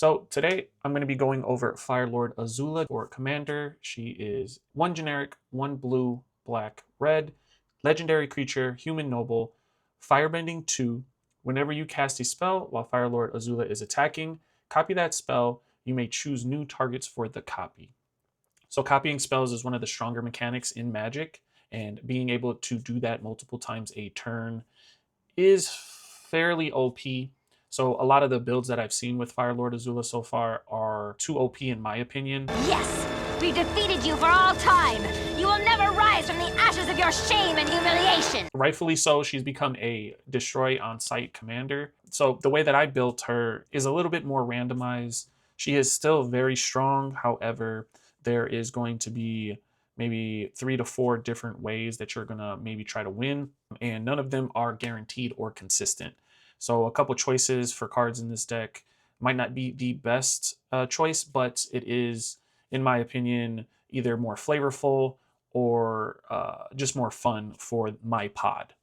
So today I'm going to be going over Fire Lord Azula for Commander. She is one generic, one blue, black, red, legendary creature, human noble, firebending 2. Whenever you cast a spell while Fire Lord Azula is attacking, copy that spell. You may choose new targets for the copy. So copying spells is one of the stronger mechanics in Magic, and being able to do that multiple times a turn is fairly OP. So a lot of the builds that I've seen with Fire Lord Azula so far are too OP in my opinion. Yes! We've defeated you for all time! You will never rise from the ashes of your shame and humiliation! Rightfully so, she's become a destroy on-site commander. So the way that I built her is a little bit more randomized. She is still very strong. However, there is going to be maybe 3 to 4 different ways that you're gonna maybe try to win, and none of them are guaranteed or consistent. So a couple choices for cards in this deck might not be the best choice, but it is, in my opinion, either more flavorful or just more fun for my pod.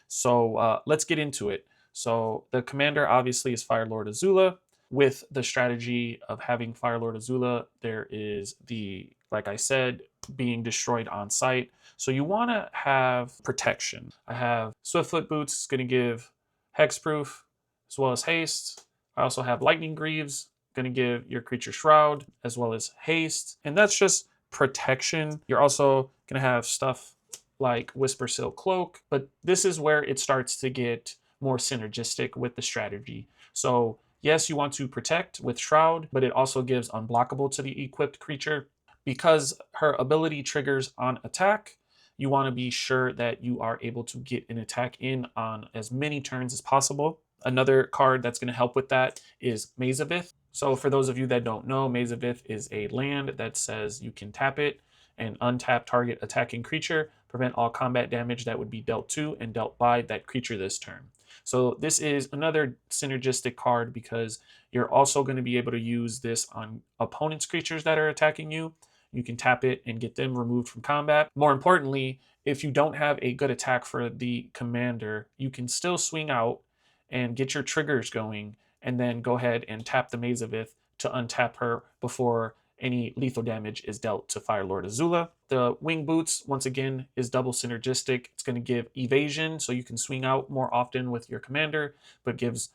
So let's get into it. So the commander obviously is Fire Lord Azula. With the strategy of having Fire Lord Azula, there is the, like I said, being destroyed on site. So you want to have protection. I have Swiftfoot Boots, going to give hexproof as well as haste. I also have Lightning Greaves, going to give your creature shroud as well as haste. And that's just protection. You're also going to have stuff like Whisper Seal Cloak, but this is where it starts to get more synergistic with the strategy. So yes, you want to protect with Shroud, but it also gives unblockable to the equipped creature. Because her ability triggers on attack, you want to be sure that you are able to get an attack in on as many turns as possible. Another card that's going to help with that is Maze of Ith. So for those of you that don't know, Maze of Ith is a land that says you can tap it and untap target attacking creature, prevent all combat damage that would be dealt to and dealt by that creature this turn. So this is another synergistic card because you're also going to be able to use this on opponent's creatures that are attacking you. You can tap it and get them removed from combat. More importantly, if you don't have a good attack for the commander, you can still swing out and get your triggers going and then go ahead and tap the Maze of Ith to untap her before any lethal damage is dealt to Fire Lord Azula. The Wing Boots, once again, is double synergistic. It's going to give evasion, so you can swing out more often with your commander, but gives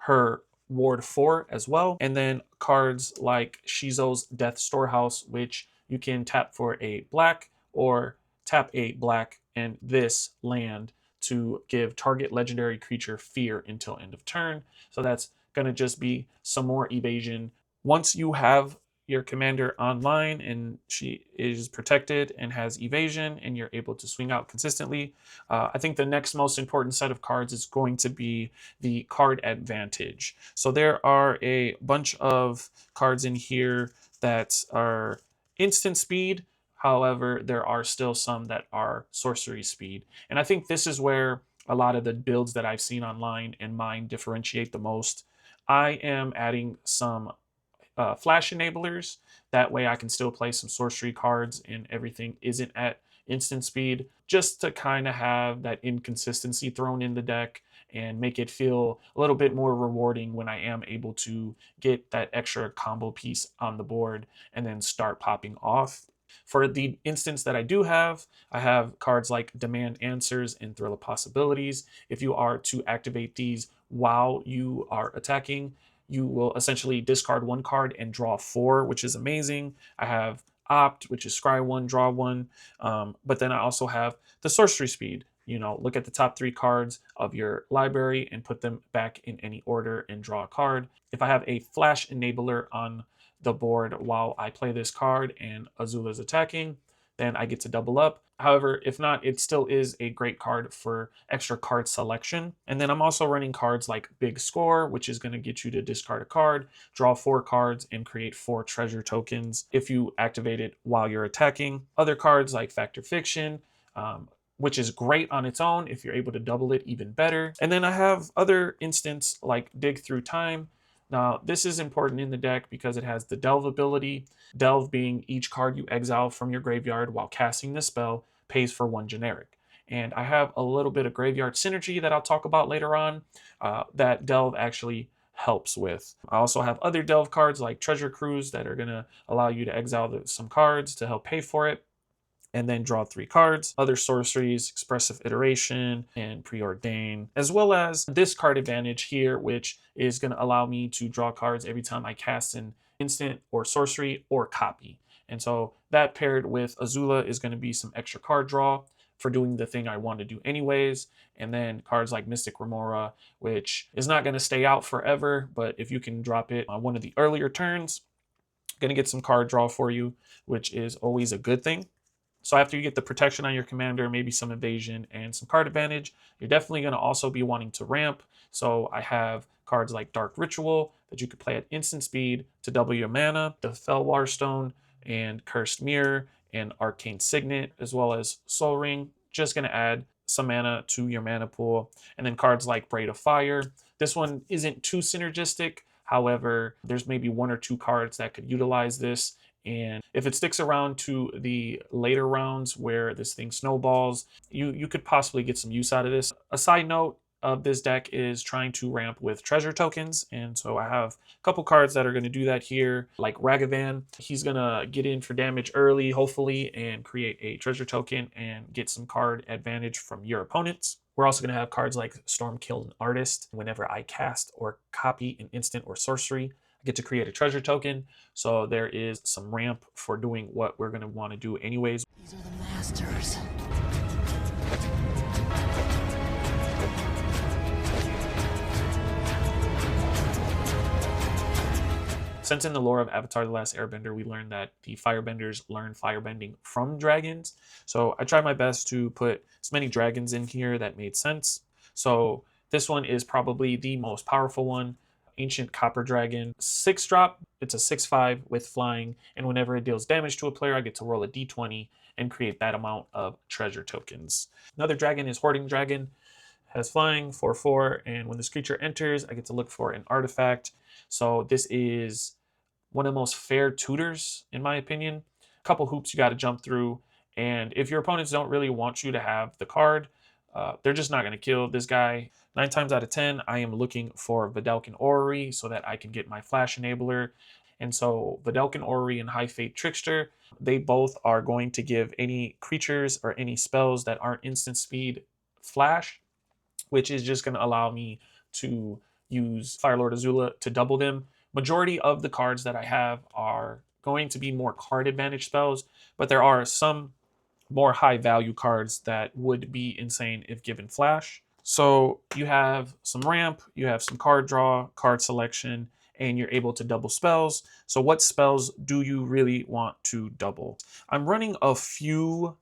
her Ward 4 as well. And then cards like Shizo's Death Storehouse, which you can tap for a black or tap a black and this land to give target legendary creature fear until end of turn. So that's going to just be some more evasion. Once you have your commander online and she is protected and has evasion and you're able to swing out consistently, I think the next most important set of cards is going to be the card advantage. So there are a bunch of cards in here that are instant speed. However, there are still some that are sorcery speed. And I think this is where a lot of the builds that I've seen online and mine differentiate the most. I am adding some flash enablers. That way I can still play some sorcery cards and everything isn't at instant speed, just to kind of have that inconsistency thrown in the deck and make it feel a little bit more rewarding when I am able to get that extra combo piece on the board and then start popping off. For the instance that I do have, I have cards like Demand Answers and Thrill of Possibilities. If you are to activate these while you are attacking, you will essentially discard 1 card and draw 4, which is amazing. I have Opt, which is scry 1, draw 1. But then I also have the sorcery speed. You know, look at the top 3 cards of your library and put them back in any order and draw a card. If I have a flash enabler on the board while I play this card and Azula is attacking, then I get to double up. However, if not, it still is a great card for extra card selection. And then I'm also running cards like Big Score, which is going to get you to discard a card, draw 4 cards, and create 4 treasure tokens if you activate it while you're attacking. Other cards like Fact or Fiction, which is great on its own. If you're able to double it, even better. And then I have other instances like Dig Through Time. Now, this is important in the deck because it has the Delve ability. Delve being each card you exile from your graveyard while casting the spell pays for 1 generic. And I have a little bit of graveyard synergy that I'll talk about later on that Delve actually helps with. I also have other delve cards like Treasure Cruise that are going to allow you to exile some cards to help pay for it and then draw 3 cards. Other sorceries, Expressive Iteration, and Preordain, as well as this card advantage here, which is going to allow me to draw cards every time I cast an instant or sorcery or copy. And so that paired with Azula is going to be some extra card draw for doing the thing I want to do anyways. And then cards like Mystic Remora, which is not going to stay out forever, but if you can drop it on one of the earlier turns, going to get some card draw for you, which is always a good thing. So after you get the protection on your commander, maybe some evasion and some card advantage, you're definitely going to also be wanting to ramp. So I have cards like Dark Ritual that you could play at instant speed to double your mana, the Felwar Stone and Cursed Mirror and Arcane Signet, as well as Soul Ring, just going to add some mana to your mana pool. And then cards like Braid of Fire. This one isn't too synergistic. However, there's maybe 1 or 2 cards that could utilize this. And if it sticks around to the later rounds where this thing snowballs, you could possibly get some use out of this. A side note of this deck is trying to ramp with treasure tokens. And so I have a couple cards that are going to do that here, like Ragavan. He's going to get in for damage early, hopefully, and create a treasure token and get some card advantage from your opponents. We're also going to have cards like Stormkiln Artist. Whenever I cast or copy an instant or sorcery, I get to create a treasure token. So there is some ramp for doing what we're going to want to do anyways. These are the masters. Since in the lore of Avatar The Last Airbender, we learned that the firebenders learn firebending from dragons. So I tried my best to put as many dragons in here that made sense. So this one is probably the most powerful one. Ancient Copper Dragon, 6-drop. It's a 6/5 with flying, and whenever it deals damage to a player, I get to roll a d20 and create that amount of treasure tokens. Another dragon is Hoarding Dragon, has flying, 4/4, and when this creature enters, I get to look for an artifact. So this is one of the most fair tutors, in my opinion. A couple hoops you got to jump through, and if your opponents don't really want you to have the card, they're just not going to kill this guy. 9 times out of 10, I am looking for Vedalken Orrery so that I can get my Flash Enabler. And so Vedalken Orrery and High Fate Trickster, they both are going to give any creatures or any spells that aren't instant speed Flash, which is just going to allow me to use Fire Lord Azula to double them. Majority of the cards that I have are going to be more card advantage spells, but there are some more high value cards that would be insane if given Flash. So you have some ramp, you have some card draw, card selection, and you're able to double spells. So what spells do you really want to double? I'm running a few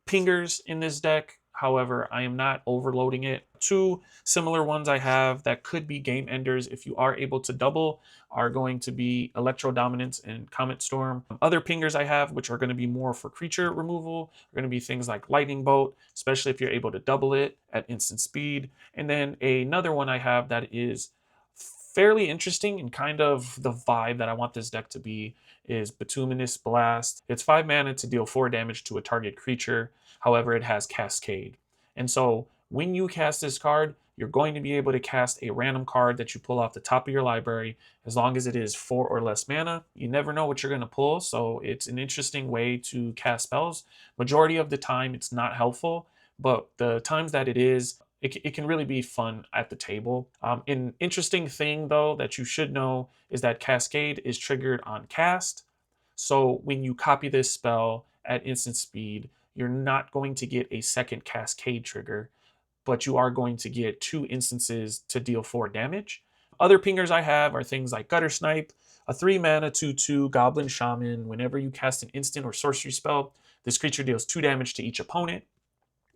pingers in this deck. However, I am not overloading it. 2 similar ones I have that could be game enders if you are able to double are going to be Electro Dominance and Comet Storm. Other pingers I have, which are going to be more for creature removal, are going to be things like Lightning Bolt, especially if you're able to double it at instant speed. And then another one I have that is fairly interesting and kind of the vibe that I want this deck to be is Bituminous Blast. It's 5 mana to deal 4 damage to a target creature. However, it has Cascade. And so when you cast this card, you're going to be able to cast a random card that you pull off the top of your library as long as it is 4 or less mana. You never know what you're going to pull, so it's an interesting way to cast spells. Majority of the time, it's not helpful, but the times that it is, it can really be fun at the table. An interesting thing, though, that you should know is that Cascade is triggered on cast. So when you copy this spell at instant speed, you're not going to get a second Cascade trigger, but you are going to get 2 instances to deal 4 damage. Other pingers I have are things like Gutter Snipe, a 3 mana 2/2 Goblin Shaman. Whenever you cast an instant or sorcery spell, this creature deals 2 damage to each opponent.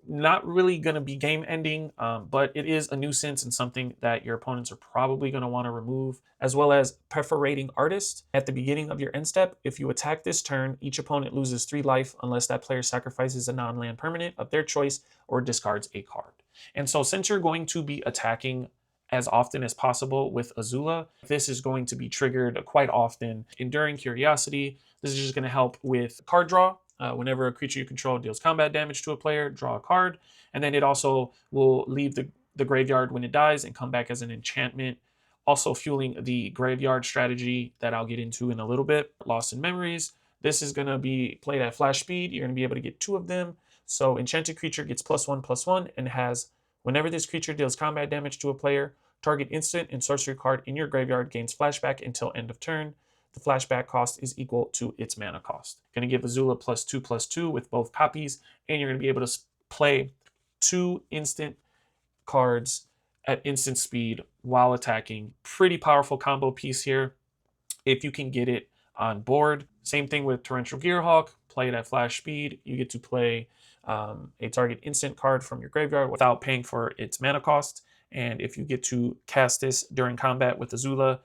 Not really going to be game ending, but it is a nuisance and something that your opponents are probably going to want to remove, as well as Perforating Artist. At the beginning of your end step, if you attack this turn, each opponent loses 3 life unless that player sacrifices a non-land permanent of their choice or discards a card. And so since you're going to be attacking as often as possible with Azula, this is going to be triggered quite often. Enduring Curiosity, this is just going to help with card draw. Whenever a creature you control deals combat damage to a player, draw a card. And then it also will leave the graveyard when it dies and come back as an enchantment also fueling the graveyard strategy that I'll get into in a little bit. Lost in Memories. This is going to be played at flash speed. You're going to be able to get 2 of them. So enchanted creature gets +1/+1 and has, whenever this creature deals combat damage to a player, target instant and sorcery card in your graveyard gains flashback until end of turn. The flashback cost is equal to its mana cost. Going to give Azula +2/+2 with both copies, and you're going to be able to play 2 instant cards at instant speed while attacking. Pretty powerful combo piece here if you can get it on board. Same thing with Torrential Gearhawk. Play it at flash speed. You get to play a target instant card from your graveyard without paying for its mana cost. And if you get to cast this during combat with Azula,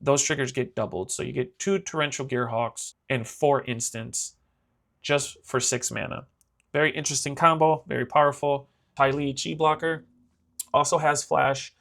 those triggers get doubled. So you get 2 Torrential Gearhawks and 4 instants just for 6 mana. Very interesting combo, very powerful. Ty Lee Chi blocker also has flash,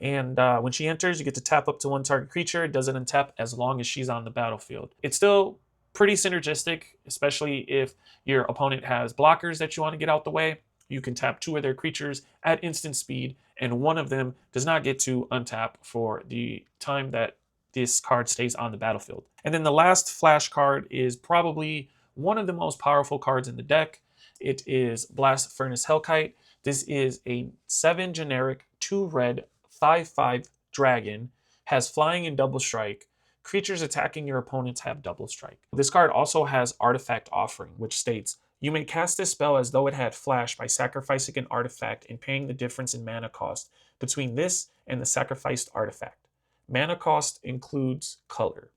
and when she enters, you get to tap up to 1 target creature. It doesn't untap as long as she's on the battlefield. It's still pretty synergistic, especially if your opponent has blockers that you want to get out the way. You can tap 2 of their creatures at instant speed, and 1 of them does not get to untap for the time that this card stays on the battlefield. And then the last flash card is probably one of the most powerful cards in the deck. It is Blast Furnace Hellkite. This is a 7 generic, 2 red, 5/5 dragon, has flying and double strike. Creatures attacking your opponents have double strike. This card also has Artifact Offering, which states, you may cast this spell as though it had flash by sacrificing an artifact and paying the difference in mana cost between this and the sacrificed artifact. Mana cost includes color.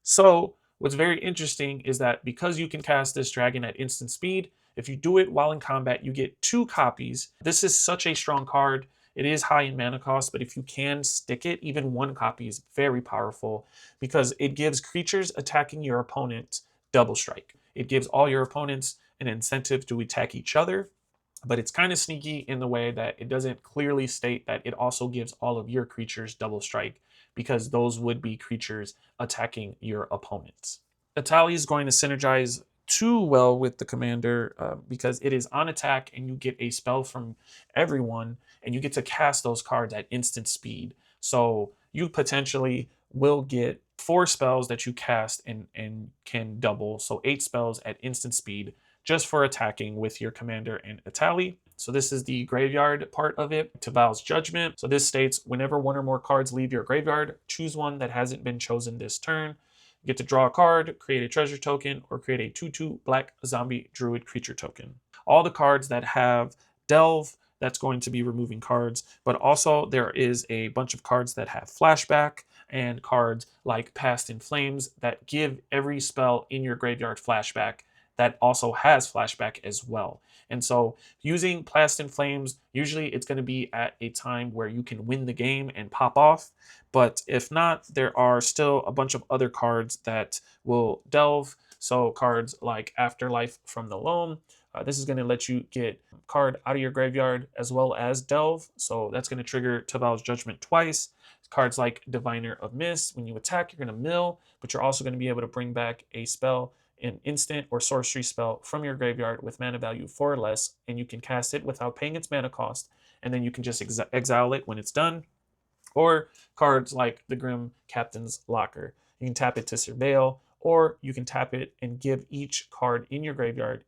So what's very interesting is that because you can cast this dragon at instant speed, if you do it while in combat, you get 2 copies. This is such a strong card. It is high in mana cost, but if you can stick it, even 1 copy is very powerful because it gives creatures attacking your opponent double strike. It gives all your opponents an incentive to attack each other, but it's kind of sneaky in the way that it doesn't clearly state that it also gives all of your creatures double strike, because those would be creatures attacking your opponents. Atali is going to synergize too well with the commander because it is on attack and you get a spell from everyone and you get to cast those cards at instant speed. So you potentially will get 4 spells that you cast and can double. So 8 spells at instant speed just for attacking with your commander and Atali. So this is the graveyard part of it. Taval's Judgment. So this states, whenever 1 or more cards leave your graveyard, choose one that hasn't been chosen this turn. You get to draw a card, create a treasure token, or create a 2/2 black zombie druid creature token. All the cards that have Delve, that's going to be removing cards, but also there is a bunch of cards that have flashback and cards like Past in Flames that give every spell in your graveyard flashback that also has flashback as well. And so using Past in Flames, usually it's going to be at a time where you can win the game and pop off. But if not, there are still a bunch of other cards that will delve. So cards like Afterlife from the Loam. This is going to let you get a card out of your graveyard as well as delve. So that's going to trigger Taval's Judgment twice. Cards like Diviner of Mist. When you attack, you're going to mill, but you're also going to be able to bring back a spell, an instant or sorcery spell from your graveyard with mana value 4 or less, and you can cast it without paying its mana cost, and then you can just exile it when it's done. Or cards like the Grim Captain's Locker. You can tap it to surveil, or you can tap it and give each card in your graveyard,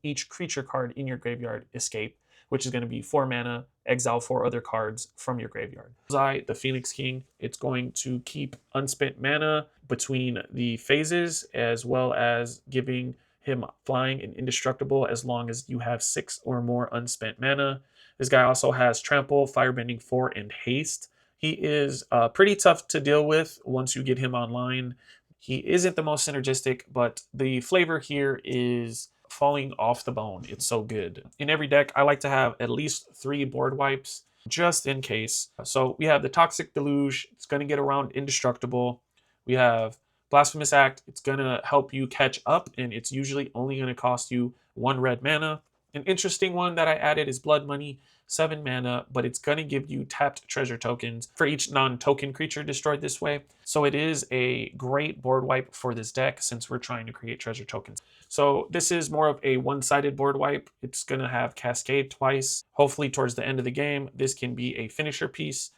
each creature card in your graveyard escape, which is going to be 4 mana, exile 4 other cards from your graveyard. Zai, the Phoenix King, it's going to keep unspent mana between the phases, as well as giving him flying and indestructible as long as you have 6 or more unspent mana. This guy also has Trample, Firebending 4, and Haste. He is pretty tough to deal with once you get him online. He isn't the most synergistic, but the flavor here is falling off the bone. It's so good. In every deck, I like to have at least 3 board wipes just in case. So we have the Toxic Deluge. It's going to get around indestructible. We have Blasphemous Act. It's going to help you catch up, and it's usually only going to cost you 1 red mana. An interesting one that I added is Blood Money, 7 mana, but it's going to give you tapped treasure tokens for each non-token creature destroyed this way. So it is a great board wipe for this deck since we're trying to create treasure tokens. So this is more of a one-sided board wipe. It's going to have Cascade twice. Hopefully towards the end of the game, this can be a finisher piece.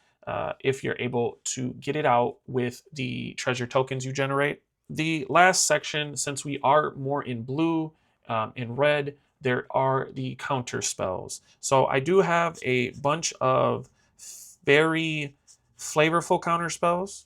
if you're able to get it out with the treasure tokens you generate. The last section, since we are more in blue, in red, there are the counter spells. So I do have a bunch of very flavorful counter spells.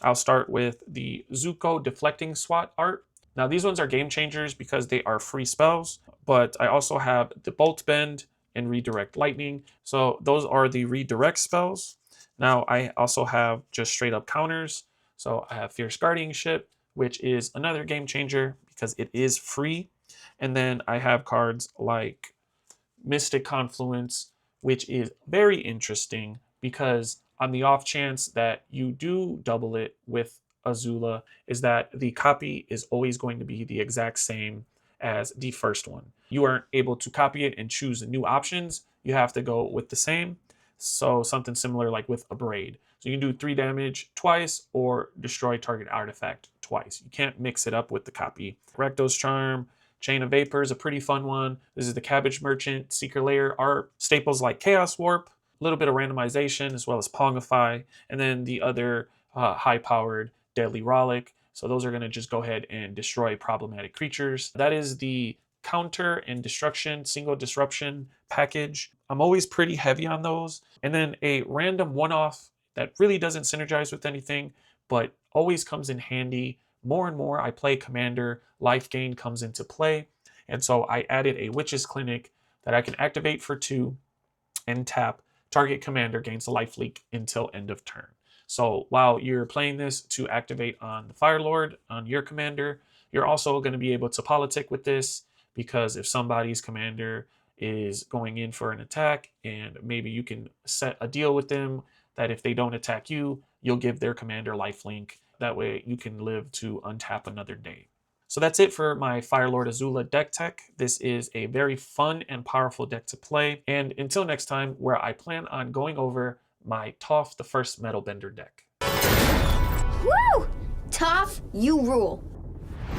I'll start with the Zuko Deflecting SWAT art. Now these ones are game changers because they are free spells, but I also have the Bolt Bend and Redirect Lightning. So those are the redirect spells. Now I also have just straight up counters. So I have Fierce Guardianship, which is another game changer because it is free. And then I have cards like Mystic Confluence, which is very interesting because on the off chance that you do double it with Azula, is that the copy is always going to be the exact same as the first one. You aren't able to copy it and choose new options. You have to go with the same. So something similar like with a Braid. So you can do 3 damage twice or destroy target artifact twice. You can't mix it up with the copy. Recto's Charm, Chain of Vapor is a pretty fun one. This is the Cabbage Merchant, Seeker Layer art. Staples like Chaos Warp, a little bit of randomization as well as Pongify, and then the other high-powered Deadly Rollick. So those are going to just go ahead and destroy problematic creatures. That is the counter and destruction, single disruption package. I'm always pretty heavy on those. And then a random one-off that really doesn't synergize with anything, but always comes in handy. More and more I play Commander, life gain comes into play. And so I added a Witch's Clinic that I can activate for 2 and tap. Target commander gains a life leak until end of turn. So while you're playing this to activate on the Fire Lord, on your commander, you're also going to be able to politic with this, because if somebody's commander is going in for an attack and maybe you can set a deal with them that if they don't attack you, you'll give their commander lifelink. That way you can live to untap another day. So that's it for my Fire Lord Azula deck tech. This is a very fun and powerful deck to play. And until next time, where I plan on going over my Toph the First Metal Bender deck. Woo! Toph, you rule.